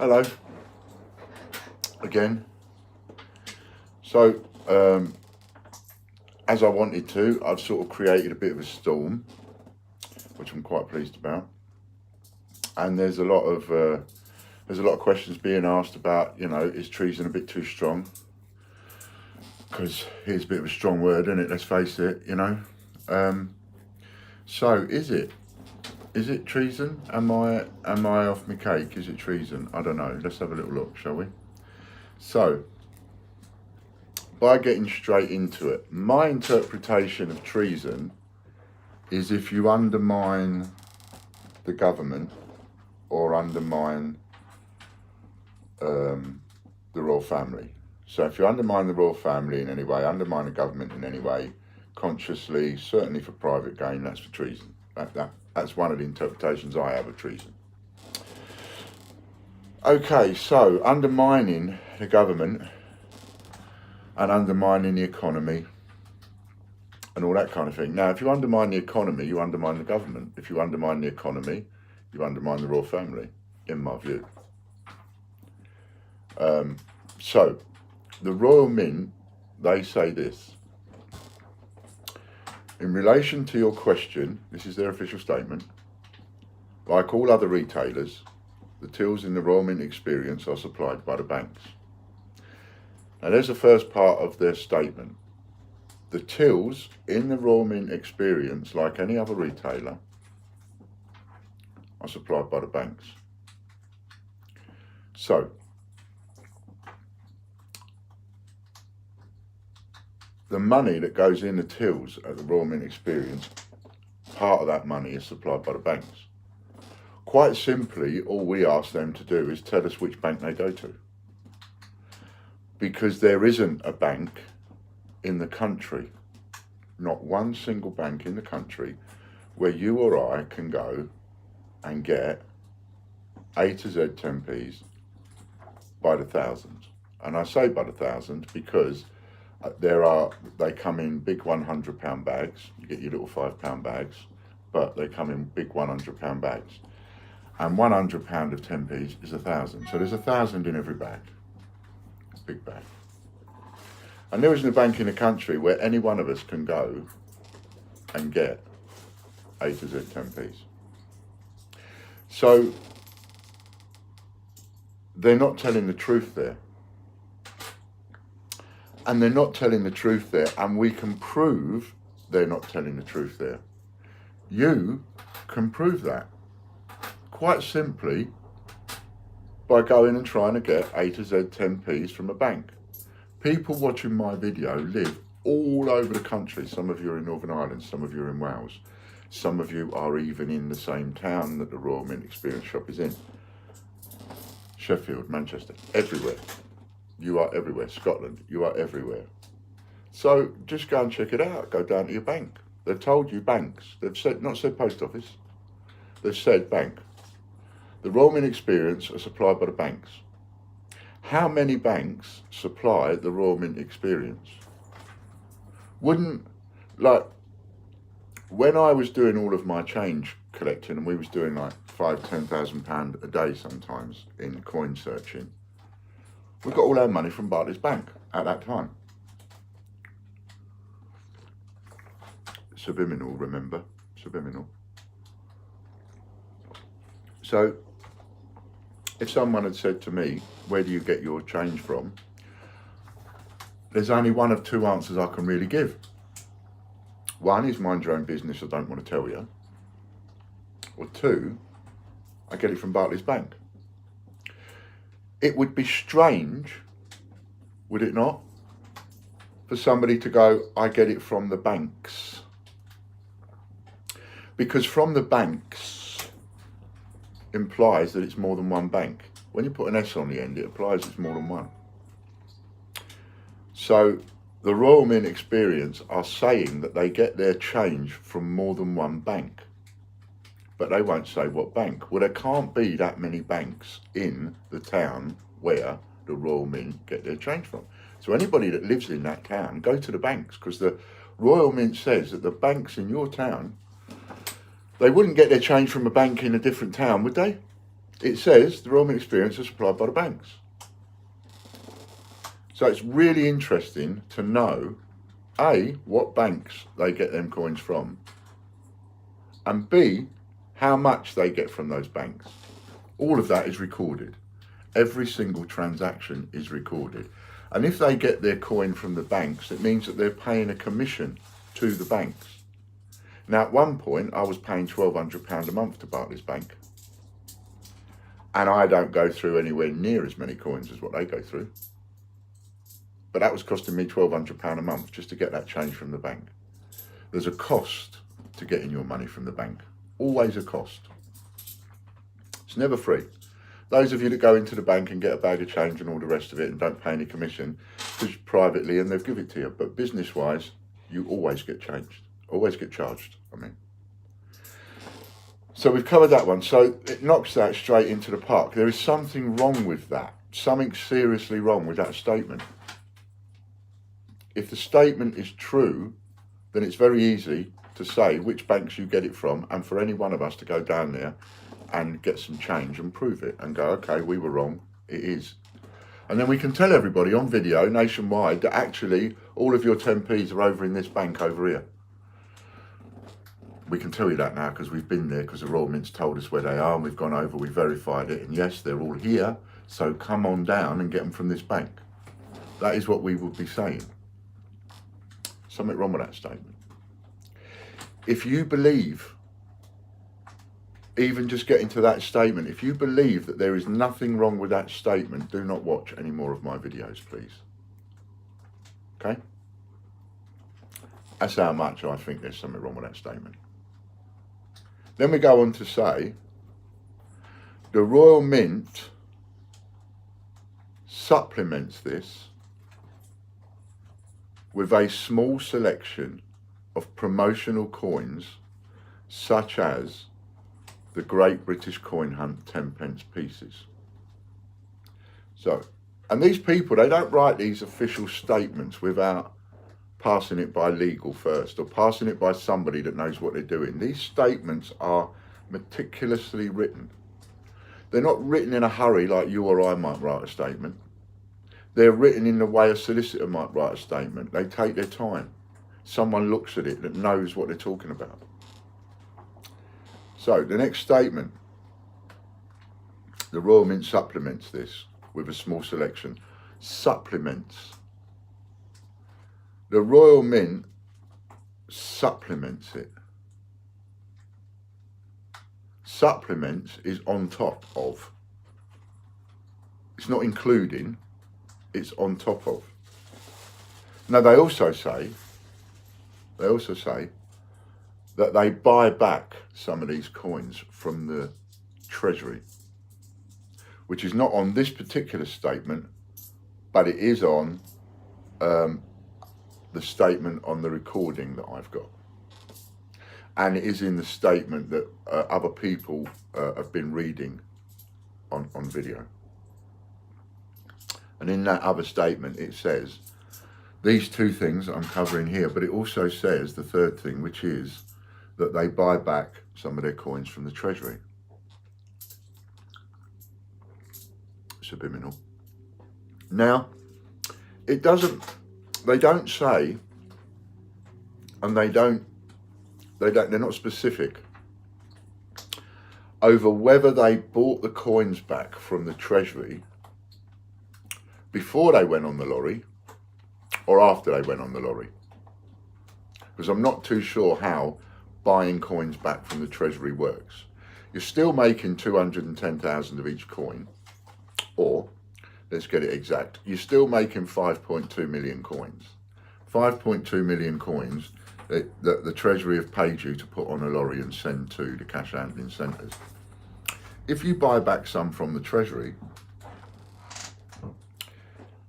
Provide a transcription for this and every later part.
Hello again. So as I wanted to, I've sort of created a bit of a storm, which I'm quite pleased about. And there's a lot of questions being asked about, you know, is treason a bit too strong? Because here's a bit of a strong word, isn't it? Let's face it, you know. So is it treason? Am I off my cake? Is it treason? I don't know. Let's have a little look, shall we? So, by getting straight into it, my interpretation of treason is if you undermine the government or undermine the royal family. So if you undermine the royal family in any way, undermine the government in any way, consciously, certainly for private gain, that's for treason. That's one of the interpretations I have of treason. Okay, so undermining the government and undermining the economy and all that kind of thing. Now, if you undermine the economy, you undermine the government. If you undermine the economy, you undermine the royal family, in my view. So, the Royal Mint, they say this. In relation to your question, this is their official statement, like all other retailers, the tills in the Royal Mint experience are supplied by the banks. Now there's the first part of their statement. The tills in the Royal Mint experience, like any other retailer, are supplied by the banks. So, the money that goes in the tills at the Royal Mint experience, part of that money is supplied by the banks. Quite simply, all we ask them to do is tell us which bank they go to. Because there isn't a bank in the country, not one single bank in the country, where you or I can go and get A to Z 10p's by the thousands. And I say by the thousands because they come in big £100 bags. You get your little £5 bags, but they come in big £100 bags. And £100 of 10p's is 1,000. So there's 1,000 in every bag. Big bag. And there isn't a bank in the country where any one of us can go and get A to Z 10p's. So they're not telling the truth there. And they're not telling the truth there, and we can prove they're not telling the truth there. You can prove that quite simply by going and trying to get A to Z 10p's from a bank. People watching my video live all over the country. Some of you are in Northern Ireland, some of you are in Wales. Some of you are even in the same town that the Royal Mint Experience shop is in. Sheffield, Manchester, everywhere. You are everywhere. Scotland, you are everywhere. So just go and check it out. Go down to your bank. They've told you banks. They've said, not said post office. They've said bank. The Royal Mint Experience are supplied by the banks. How many banks supply the Royal Mint Experience? When I was doing all of my change collecting, and we was doing like £5,000–10,000 a day sometimes in coin searching, we got all our money from Barclays Bank at that time. Subliminal, remember? Subliminal. So, if someone had said to me, where do you get your change from? There's only one of two answers I can really give. One is mind your own business, I don't want to tell you. Or two, I get it from Barclays Bank. It would be strange, would it not, for somebody to go, I get it from the banks. Because from the banks implies that it's more than one bank. When you put an S on the end, it implies it's more than one. So the Royal Mint Experience are saying that they get their change from more than one bank. But they won't say what bank. Well, there can't be that many banks in the town where the Royal Mint get their change from. So anybody that lives in that town, go to the banks, because the Royal Mint says that the banks in your town, they wouldn't get their change from a bank in a different town, would they? it says the Royal Mint experience is supplied by the banks. So it's really interesting to know, A, what banks they get them coins from, and B, how much they get from those banks. All of that is recorded. Every single transaction is recorded. And if they get their coin from the banks, it means that they're paying a commission to the banks. Now, at one point, I was paying £1,200 a month to Barclays Bank. And I don't go through anywhere near as many coins as what they go through. But that was costing me £1,200 a month just to get that change from the bank. There's a cost to getting your money from the bank. Always a cost. It's never free. Those of you that go into the bank and get a bag of change and all the rest of it and don't pay any commission, because privately and they'll give it to you. But business-wise, you always get changed. Always get charged, I mean. So we've covered that one. So it knocks that straight into the park. There is something wrong with that. Something seriously wrong with that statement. If the statement is true, then it's very easy to say which banks you get it from, and for any one of us to go down there and get some change and prove it and go, okay, we were wrong, it is. And then we can tell everybody on video nationwide that actually all of your 10p's are over in this bank over here. We can tell you that now because we've been there, because the Royal Mint's told us where they are, and we've gone over, we've verified it, and yes, they're all here, so come on down and get them from this bank. That is what we would be saying. Something wrong with that statement. If you believe, even just getting to that statement, if you believe that there is nothing wrong with that statement, do not watch any more of my videos, please. Okay? That's how much I think there's something wrong with that statement. Then we go on to say, the Royal Mint supplements this with a small selection of promotional coins, such as the Great British Coin Hunt 10p pieces. So, and these people, they don't write these official statements without passing it by legal first, or passing it by somebody that knows what they're doing. These statements are meticulously written. They're not written in a hurry like you or I might write a statement. They're written in the way a solicitor might write a statement. They take their time. Someone looks at it that knows what they're talking about. So the next statement, the Royal Mint supplements this with a small selection. Supplements. The Royal Mint supplements it. Supplements is on top of. It's not including, it's on top of. Now they also say that they buy back some of these coins from the Treasury, which is not on this particular statement, but it is on the statement on the recording that I've got. And it is in the statement that other people have been reading on video. And in that other statement, it says these two things I'm covering here, but it also says the third thing, which is that they buy back some of their coins from the Treasury. Subliminal. Now, it doesn't, they don't say, and they're not specific over whether they bought the coins back from the Treasury before they went on the lorry or after they went on the lorry. Because I'm not too sure how buying coins back from the Treasury works. You're still making 210,000 of each coin, or let's get it exact, you're still making 5.2 million coins. 5.2 million coins that the Treasury have paid you to put on a lorry and send to the cash handling centres. If you buy back some from the Treasury,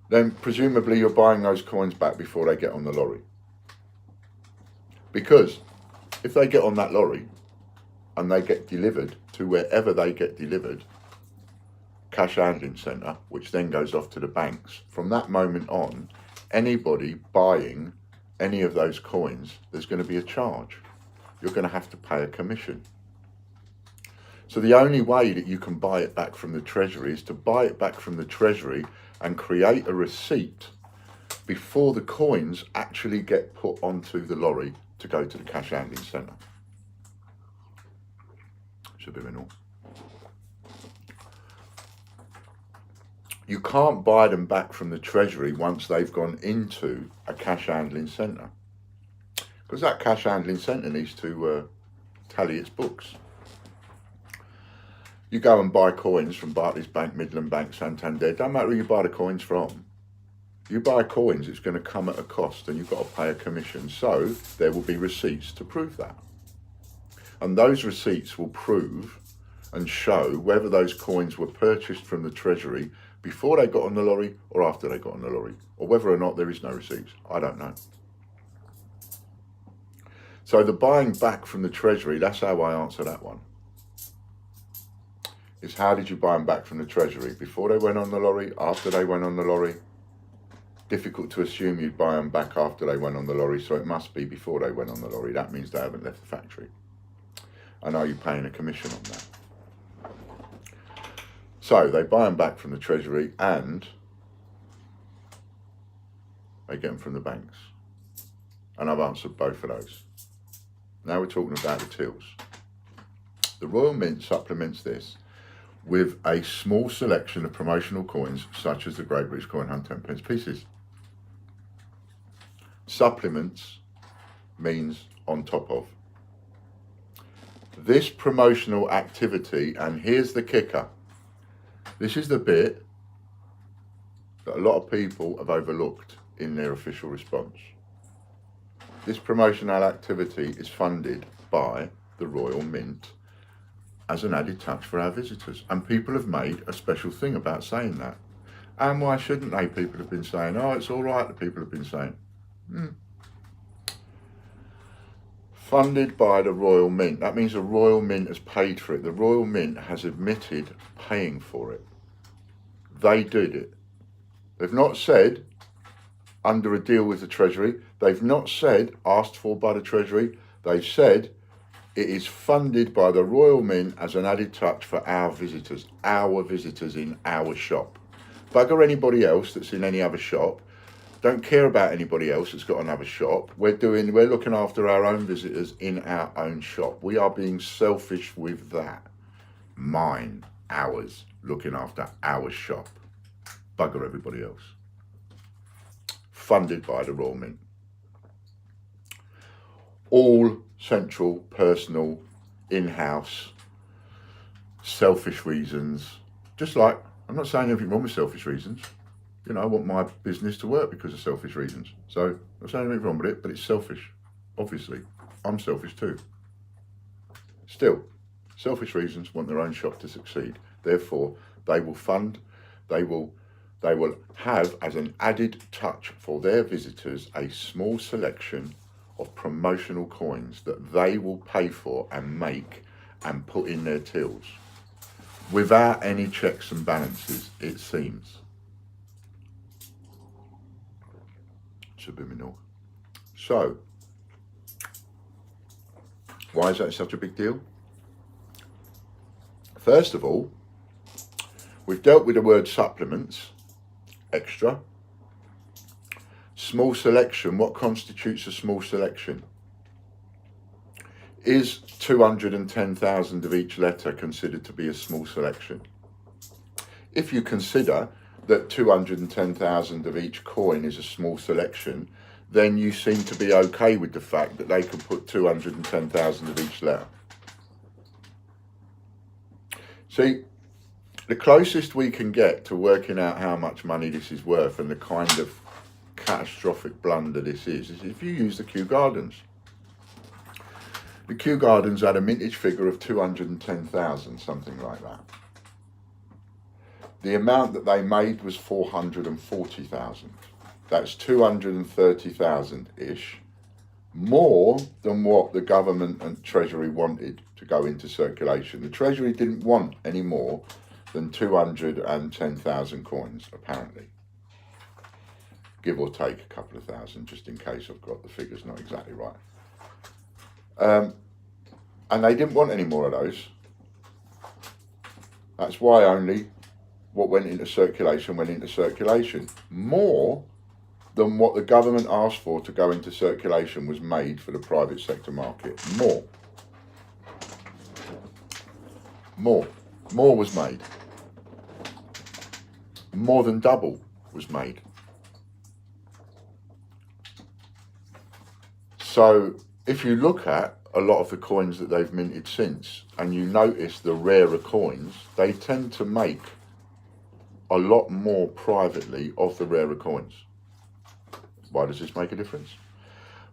then presumably you're buying those coins back before they get on the lorry. Because if they get on that lorry and they get delivered to wherever they get delivered, cash handling centre, which then goes off to the banks, from that moment on, anybody buying any of those coins, there's going to be a charge. You're going to have to pay a commission. So the only way that you can buy it back from the Treasury is to buy it back from the Treasury and create a receipt before the coins actually get put onto the lorry to go to the cash handling centre. Subliminal. You can't buy them back from the Treasury once they've gone into a cash handling centre, because that cash handling centre needs to tally its books. You go and buy coins from Barclays Bank, Midland Bank, Santander, don't matter who you buy the coins from. You buy coins, it's going to come at a cost and you've got to pay a commission. So there will be receipts to prove that. And those receipts will prove and show whether those coins were purchased from the Treasury before they got on the lorry or after they got on the lorry, or whether or not there is no receipts. I don't know. So the buying back from the Treasury, that's how I answer that one. Is how did you buy them back from the Treasury? Before they went on the lorry, after they went on the lorry? Difficult to assume you'd buy them back after they went on the lorry, so it must be before they went on the lorry. That means they haven't left the factory. And are you paying a commission on that? So they buy them back from the Treasury and they get them from the banks. And I've answered both of those. Now we're talking about the tills. The Royal Mint supplements this with a small selection of promotional coins, such as the Great British Coin Hunt 10p pieces. Supplements means on top of. This promotional activity, and here's the kicker, this is the bit that a lot of people have overlooked in their official response. This promotional activity is funded by the Royal Mint as an added touch for our visitors. And people have made a special thing about saying that. And why shouldn't they? People have been saying, oh, it's all right, the people have been saying. Funded by the Royal Mint. That means the Royal Mint has paid for it. The Royal Mint has admitted paying for it. They did it. They've not said under a deal with the Treasury. They've not said asked for by the Treasury. They've said it is funded by the Royal Mint as an added touch for our visitors in our shop. Bugger anybody else that's in any other shop. Don't care about anybody else that's got another shop. We're looking after our own visitors in our own shop. We are being selfish with that. Mine, ours, looking after our shop. Bugger everybody else. Funded by the Royal Mint. All central, personal, in-house, selfish reasons. Just like, I'm not saying anything wrong with selfish reasons. You know, I want my business to work because of selfish reasons. So, I'm not saying anything wrong with it, but it's selfish. Obviously, I'm selfish too. Still, selfish reasons want their own shop to succeed. Therefore, they will fund, they will have as an added touch for their visitors a small selection of promotional coins that they will pay for and make and put in their tills without any checks and balances, it seems. Subliminal. So, why is that such a big deal? First of all, we've dealt with the word supplements, extra. Small selection, what constitutes a small selection? Is 210,000 of each letter considered to be a small selection? If you consider that 210,000 of each coin is a small selection, then you seem to be okay with the fact that they can put 210,000 of each letter. See, the closest we can get to working out how much money this is worth and the kind of catastrophic blunder this is if you use the Kew Gardens. The Kew Gardens had a mintage figure of 210,000, something like that. The amount that they made was 440,000. That's 230,000-ish, more than what the government and Treasury wanted to go into circulation. The Treasury didn't want any more than 210,000 coins, apparently. Give or take a couple of thousand, just in case I've got the figures not exactly right. And they didn't want any more of those. that's why only what went into circulation went into circulation. More than what the government asked for to go into circulation was made for the private sector market. More was made. More than double was made. So if you look at a lot of the coins that they've minted since, and you notice the rarer coins, they tend to make a lot more privately of the rarer coins. Why does this make a difference?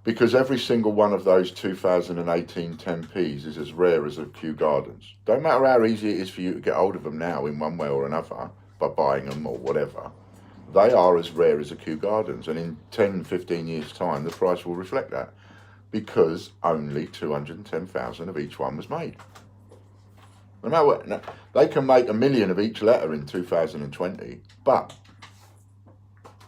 Because every single one of those 2018 10p's is as rare as a Kew Gardens. Don't matter how easy it is for you to get hold of them now in one way or another, by buying them or whatever, they are as rare as a Kew Gardens. And in 10, 15 years' time, the price will reflect that, because only 210,000 of each one was made. No matter what, no, they can make 1 million of each letter in 2020, but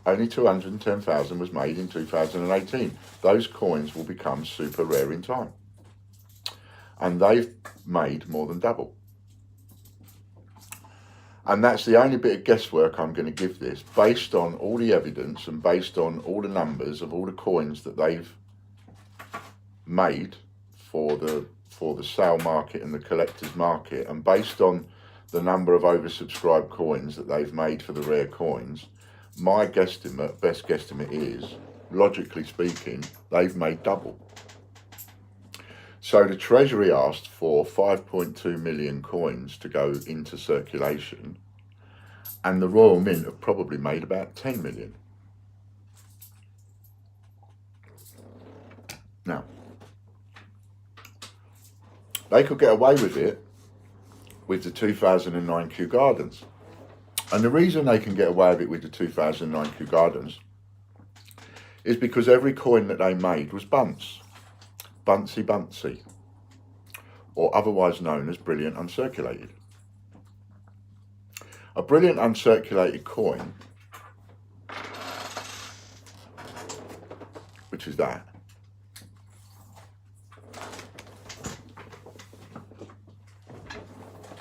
only 210,000 was made in 2018. Those coins will become super rare in time. And they've made more than double. And that's the only bit of guesswork I'm going to give this, based on all the evidence and based on all the numbers of all the coins that they've made for the sale market and the collector's market, and based on the number of oversubscribed coins that they've made for the rare coins. My guesstimate, best guesstimate is, logically speaking, they've made double. So the Treasury asked for 5.2 million coins to go into circulation, and the Royal Mint have probably made about 10 million. Now, they could get away with it with the 2009 Kew Gardens. And the reason they can get away with it with the 2009 Kew Gardens is because every coin that they made was bunts. Buntsy, or otherwise known as brilliant uncirculated. A brilliant uncirculated coin, which is that,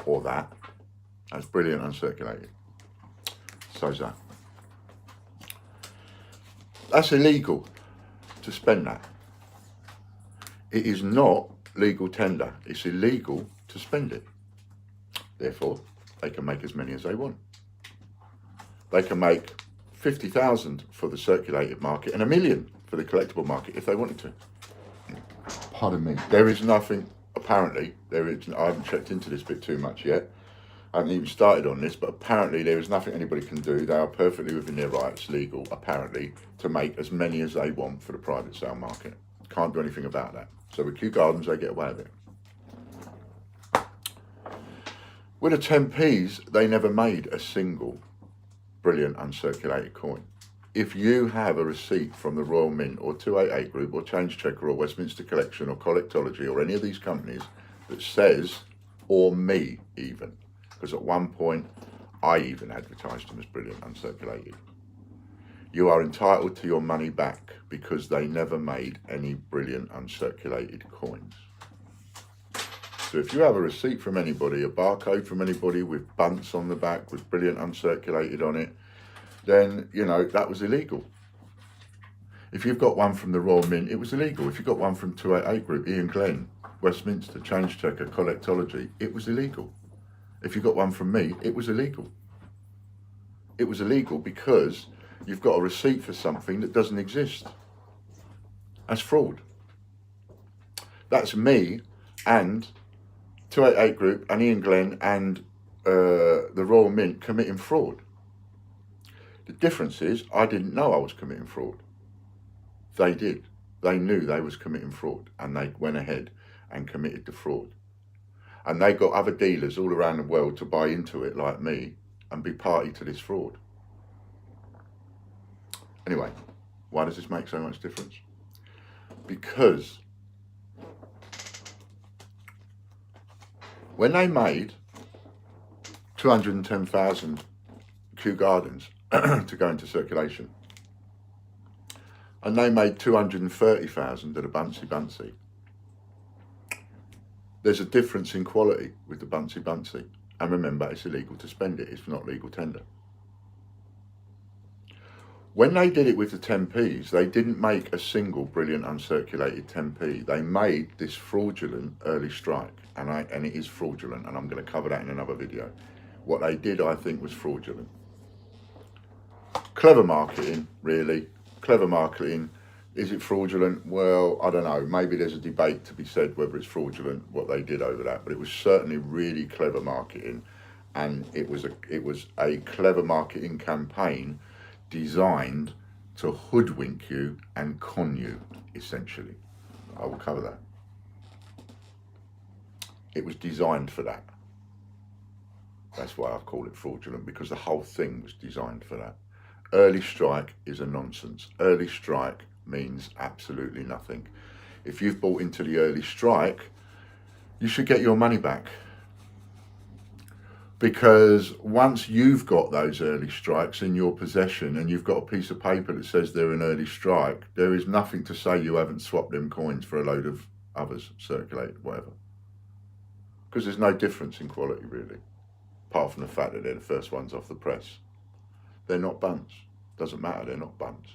or that's brilliant uncirculated. So's that. That's illegal to spend that. It is not legal tender. It's illegal to spend it. Therefore, they can make as many as they want. They can make 50,000 for the circulated market and 1 million for the collectible market if they wanted to. Pardon me. There is nothing, apparently, I haven't checked into this bit too much yet. I haven't even started on this, but apparently there is nothing anybody can do. They are perfectly within their rights, legal, apparently, to make as many as they want for the private sale market. Can't do anything about that. So with Kew Gardens, they get away with it. With the 10p's, they never made a single brilliant uncirculated coin. If you have a receipt from the Royal Mint or 288 Group or Change Checker or Westminster Collection or Collectology or any of these companies that says, or me even, because at one point I even advertised them as brilliant uncirculated, you are entitled to your money back, because they never made any brilliant uncirculated coins. So if you have a receipt from anybody, a barcode from anybody with bunts on the back with brilliant uncirculated on it, then, you know, that was illegal. If you've got one from the Royal Mint, it was illegal. If you've got one from 288 Group, Ian Glenn, Westminster, Change Checker, Collectology, it was illegal. If you got one from me, it was illegal. It was illegal because you've got a receipt for something that doesn't exist. That's fraud. That's me and 288 Group and Ian Glenn and the Royal Mint committing fraud. The difference is I didn't know I was committing fraud. They did. They knew they was committing fraud, and they went ahead and committed the fraud. And they got other dealers all around the world to buy into it like me and be party to this fraud. Anyway, why does this make so much difference? Because when they made 210,000 Kew Gardens to go into circulation, and they made 230,000 at a Buntsy, there's a difference in quality with the Buntsy. And remember, it's illegal to spend it. It's not legal tender. When they did it with the 10p's, they didn't make a single brilliant uncirculated 10p. They made this fraudulent early strike, and it is fraudulent, and I'm going to cover that in another video. What they did, I think, was fraudulent. Clever marketing, really. Clever marketing. Is it fraudulent? Well, I don't know. Maybe there's a debate to be said whether it's fraudulent, what they did over that, but it was certainly really clever marketing, and it was a clever marketing campaign designed to hoodwink you and con you, essentially. I will cover that. It was designed for that. That's why I call it fraudulent, because the whole thing was designed for that. Early strike is a nonsense. Early strike means absolutely nothing. If you've bought into the early strike, you should get your money back. Because once you've got those early strikes in your possession and you've got a piece of paper that says they're an early strike, there is nothing to say you haven't swapped them coins for a load of others, circulated, whatever. Because there's no difference in quality, really, apart from the fact that they're the first ones off the press. They're not bunts. Doesn't matter, they're not bunts.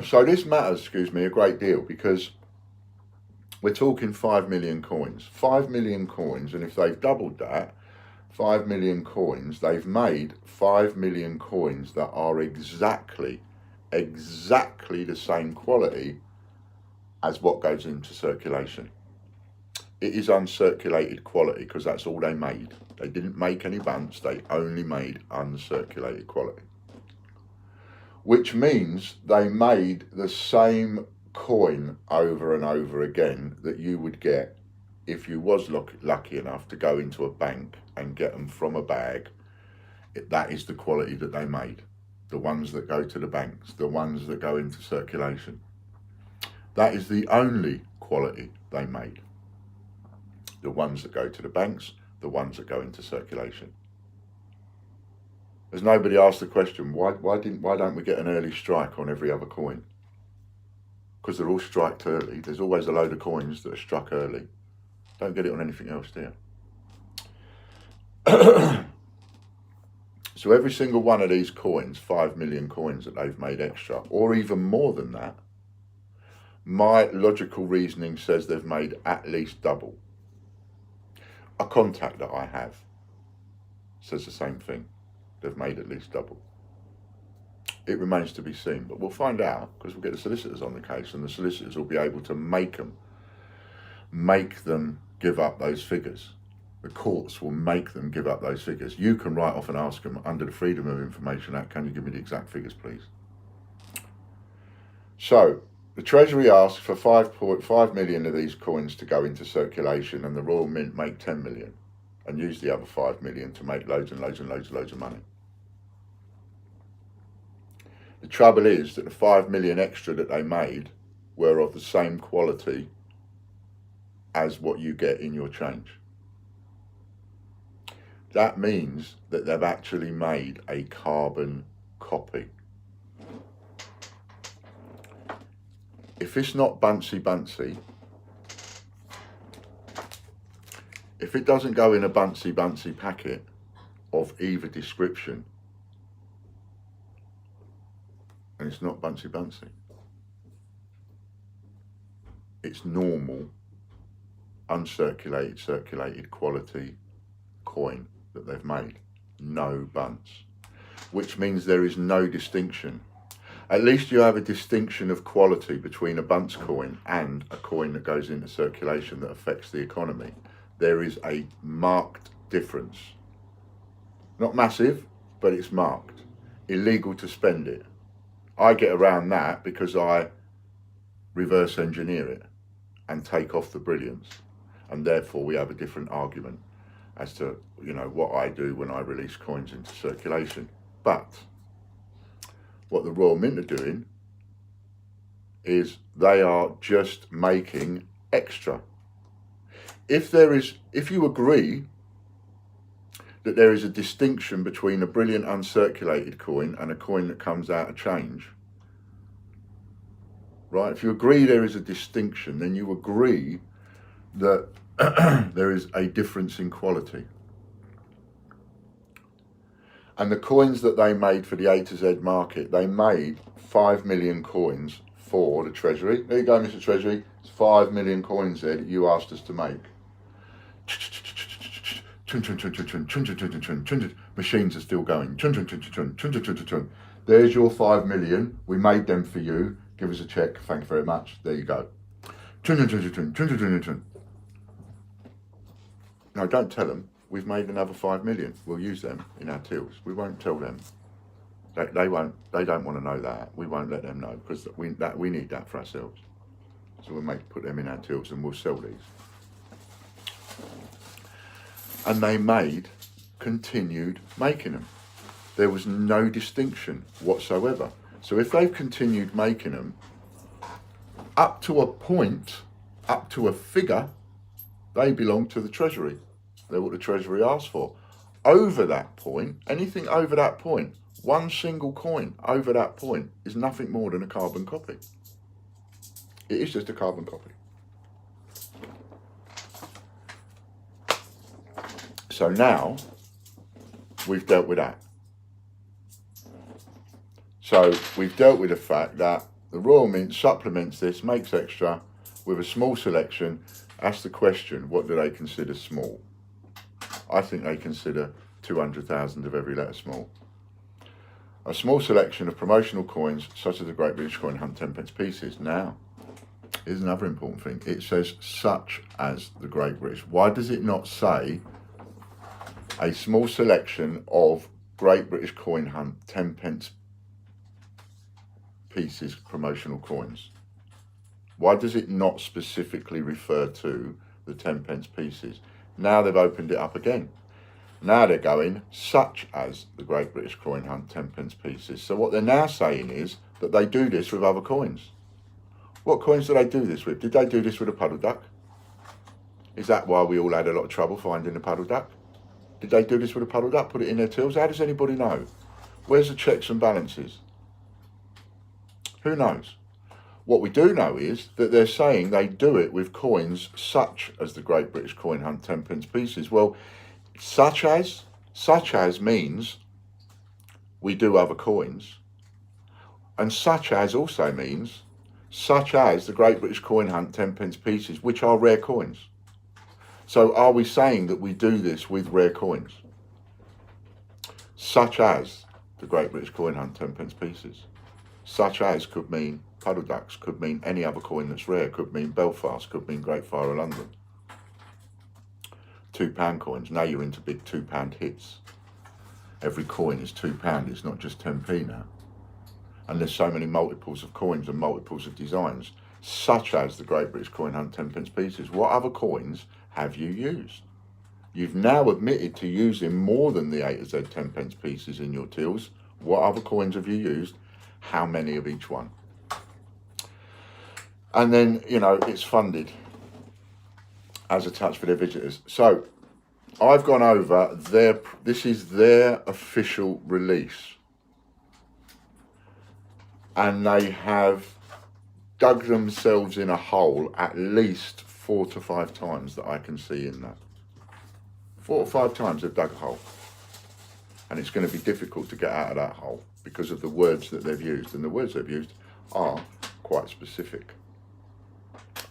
So this matters, a great deal, because we're talking 5 million coins. 5 million coins, and if they've doubled that, 5 million coins, they've made 5 million coins that are exactly the same quality as what goes into circulation. It is uncirculated quality, because that's all they made. They didn't make any bunts, they only made uncirculated quality. Which means they made the same coin over and over again that you would get if you was lucky enough to go into a bank and get them from a bag. That is the quality that they made. The ones that go to the banks, the ones that go into circulation. That is the only quality they made. The ones that go to the banks, the ones that go into circulation. There's nobody asked the question, why don't we get an early strike on every other coin? Because they're all striked early. There's always a load of coins that are struck early. Don't get it on anything else, do you? So every single one of these coins, 5 million coins that they've made extra, or even more than that, my logical reasoning says they've made at least double. A contact that I have says the same thing. They've made at least double. It remains to be seen, but we'll find out, because we'll get the solicitors on the case, and the solicitors will be able to make them give up those figures. The courts will make them give up those figures. You can write off and ask them under the Freedom of Information Act, can you give me the exact figures, please? So the Treasury asks for 5.5 million of these coins to go into circulation, and the Royal Mint make 10 million and use the other 5 million to make loads and loads and loads and loads of money. The trouble is that the 5 million extra that they made were of the same quality as what you get in your change. That means that they've actually made a carbon copy. If it's not buncy, if it doesn't go in a buncy packet of either description, and it's not buncy, it's normal, uncirculated, circulated quality coin that they've made. No bunts. Which means there is no distinction. At least you have a distinction of quality between a bunts coin and a coin that goes into circulation that affects the economy. There is a marked difference. Not massive, but it's marked. Illegal to spend it. I get around that because I reverse engineer it and take off the brilliance, and therefore we have a different argument as to, you know, what I do when I release coins into circulation. But what the Royal Mint are doing is they are just making extra. If you agree that there is a distinction between a brilliant uncirculated coin and a coin that comes out of change, right? If you agree there is a distinction, then you agree that there is a difference in quality. And the coins that they made for the A to Z market, they made 5 million coins for the Treasury. There you go, Mr. Treasury. It's 5 million coins there that you asked us to make. Machines are still going. There's your 5 million. We made them for you. Give us a check. Thank you very much. There you go. No, don't tell them. We've made another 5 million. We'll use them in our tills. We won't tell them. They won't. They don't want to know that. We won't let them know because we need that for ourselves. So we'll put them in our tills and we'll sell these. And they continued making them. There was no distinction whatsoever. So if they've continued making them up to a point, up to a figure, they belong to the Treasury. They're what the Treasury asked for. Over that point, anything over that point, one single coin over that point is nothing more than a carbon copy. It is just a carbon copy. So now we've dealt with that. So we've dealt with the fact that the Royal Mint supplements this, makes extra with a small selection. Ask the question, what do they consider small? I think they consider 200,000 of every letter small. A small selection of promotional coins, such as the Great British Coin Hunt 10p pieces. Now, here's another important thing. It says such as the Great British. Why does it not say a small selection of Great British Coin Hunt 10p pieces promotional coins? Why does it not specifically refer to the 10p pieces? Now they've opened it up again. Now they're going such as the Great British Coin Hunt 10p pieces. So what they're now saying is that they do this with other coins. What coins do they do this with? Did they do this with a puddle duck? Is that why we all had a lot of trouble finding a puddle duck? Did they do this with a puddle duck, put it in their tills? How does anybody know? Where's the checks and balances? Who knows? What we do know is that they're saying they do it with coins such as the Great British Coin Hunt 10p pieces. Well, such as means we do other coins. And such as also means such as the Great British Coin Hunt 10p pieces, which are rare coins. So are we saying that we do this with rare coins? Such as the Great British Coin Hunt 10p pieces. Such as could mean puddle ducks, could mean any other coin that's rare, could mean Belfast, could mean Great Fire of London. £2 coins, now you're into big £2 hits. Every coin is £2, it's not just 10p now. And there's so many multiples of coins and multiples of designs, such as the Great British Coin Hunt 10p pieces. What other coins have you used? You've now admitted to using more than the A to Z 10p pieces in your tills. What other coins have you used? How many of each one? And then, you know, it's funded as a touch for their visitors. So I've gone over this is their official release. And they have dug themselves in a hole at least 4 to 5 times that I can see in that. 4 or 5 times they've dug a hole. And it's going to be difficult to get out of that hole because of the words that they've used. And the words they've used are quite specific.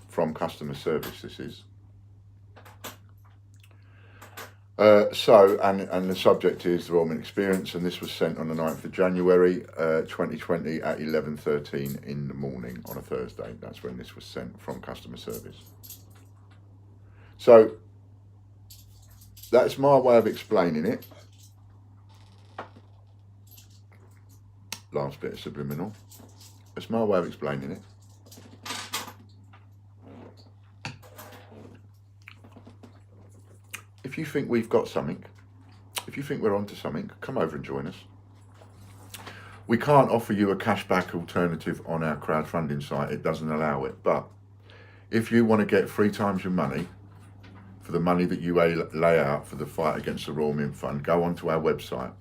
From customer service, this is. And the subject is the Royal Mint Experience, and this was sent on the 9th of January 2020 at 11:13 in the morning on a Thursday. That's when this was sent from customer service. So that's my way of explaining it. Last bit of subliminal. That's my way of explaining it. If you think we've got something, if you think we're onto something, come over and join us. We can't offer you a cashback alternative on our crowdfunding site. It doesn't allow it. But if you want to get 3 times your money for the money that you lay out for the fight against the Royal Mint Fund, go onto our website.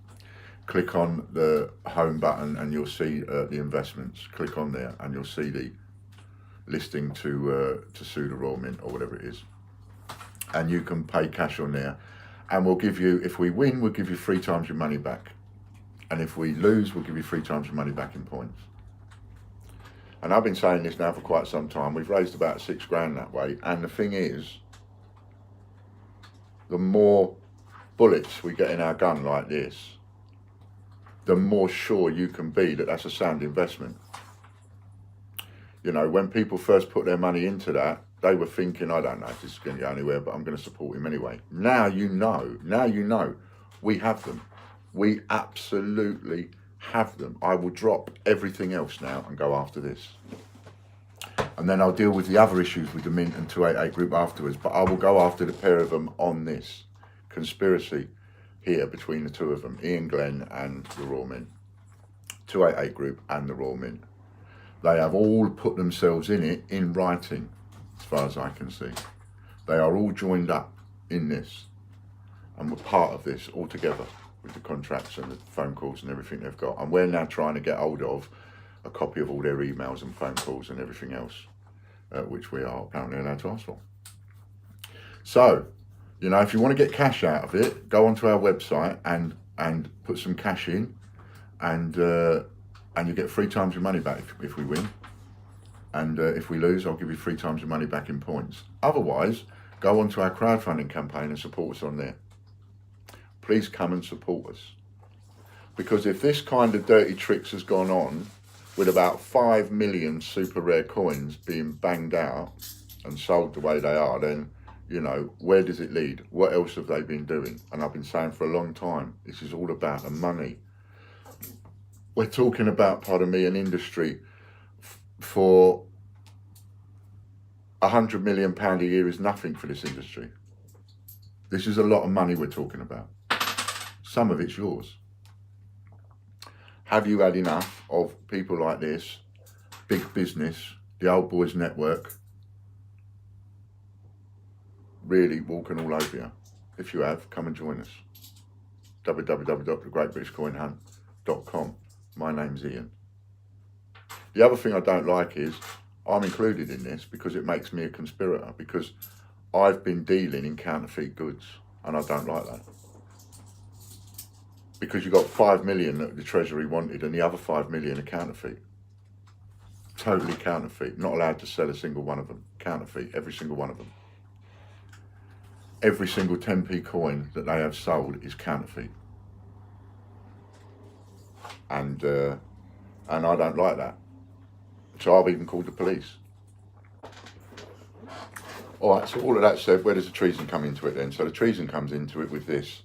Click on the home button and you'll see the investments. Click on there and you'll see the listing to sue the Royal Mint or whatever it is. and you can pay cash on there. And we'll give you, if we win, we'll give you 3 times your money back. And if we lose, we'll give you 3 times your money back in points. And I've been saying this now for quite some time. We've raised about 6 grand that way. And the thing is, the more bullets we get in our gun like this, the more sure you can be that that's a sound investment. You know, when people first put their money into that, they were thinking, I don't know if this is going to go anywhere, but I'm going to support him anyway. Now you know, we have them. We absolutely have them. I will drop everything else now and go after this. And then I'll deal with the other issues with the Mint and 288 group afterwards, but I will go after the pair of them on this conspiracy here between the 2 of them, Ian Glenn and the Royal Mint, 288 group and the Royal Mint. They have all put themselves in it in writing, as far as I can see. They are all joined up in this, and we're part of this all together with the contracts and the phone calls and everything they've got. And we're now trying to get hold of a copy of all their emails and phone calls and everything else, which we are apparently allowed to ask for. So, you know, if you want to get cash out of it, go onto our website and put some cash in, and you get 3 times your money back if we win. And if we lose, I'll give you 3 times your money back in points. Otherwise, go onto our crowdfunding campaign and support us on there. Please come and support us. Because if this kind of dirty tricks has gone on, with about 5 million super rare coins being banged out and sold the way they are, then, you know, where does it lead? What else have they been doing? And I've been saying for a long time, this is all about the money. We're talking about, pardon me, an industry for £100 million a year is nothing for this industry. This is a lot of money we're talking about. Some of it's yours. Have you had enough of people like this, big business, the old boys network, really walking all over you? If you have, come and join us. www.thegreatbritishcoinhunt.com. My name's Ian. The other thing I don't like is I'm included in this because it makes me a conspirator, because I've been dealing in counterfeit goods, and I don't like that. Because you got 5 million that the Treasury wanted and the other 5 million are counterfeit. Totally counterfeit. Not allowed to sell a single one of them. Counterfeit, every single one of them. Every single 10p coin that they have sold is counterfeit. And I don't like that. So I've even called the police. All right, so all of that said, where does the treason come into it then? So the treason comes into it with this.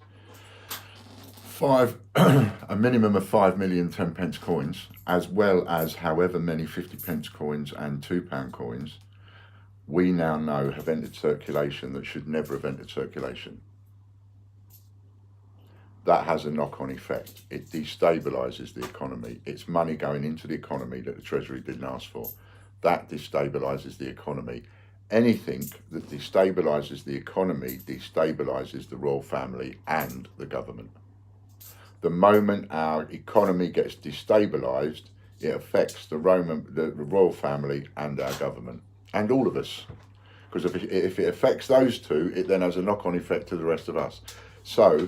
A minimum of 5 million 10p coins, as well as however many 50p coins and £2 coins, we now know have entered circulation that should never have entered circulation. That has a knock-on effect. It destabilises the economy. It's money going into the economy that the Treasury didn't ask for. That destabilises the economy. Anything that destabilises the economy destabilises the royal family and the government. The moment our economy gets destabilised, it affects the royal family and our government, and all of us. Because if it affects those two, it then has a knock-on effect to the rest of us. So,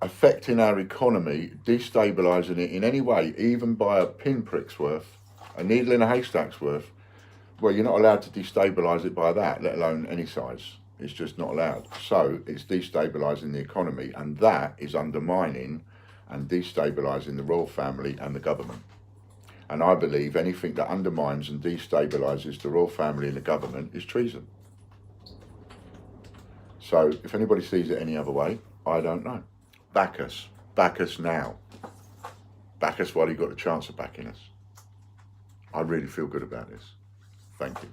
affecting our economy, destabilising it in any way, even by a pinprick's worth, a needle in a haystack's worth, well, you're not allowed to destabilise it by that, let alone any size. It's just not allowed. So, it's destabilising the economy, and that is undermining and destabilising the royal family and the government. And I believe anything that undermines and destabilises the royal family and the government is treason. So if anybody sees it any other way, I don't know. Back us. Back us now. Back us while you've got the chance of backing us. I really feel good about this. Thank you.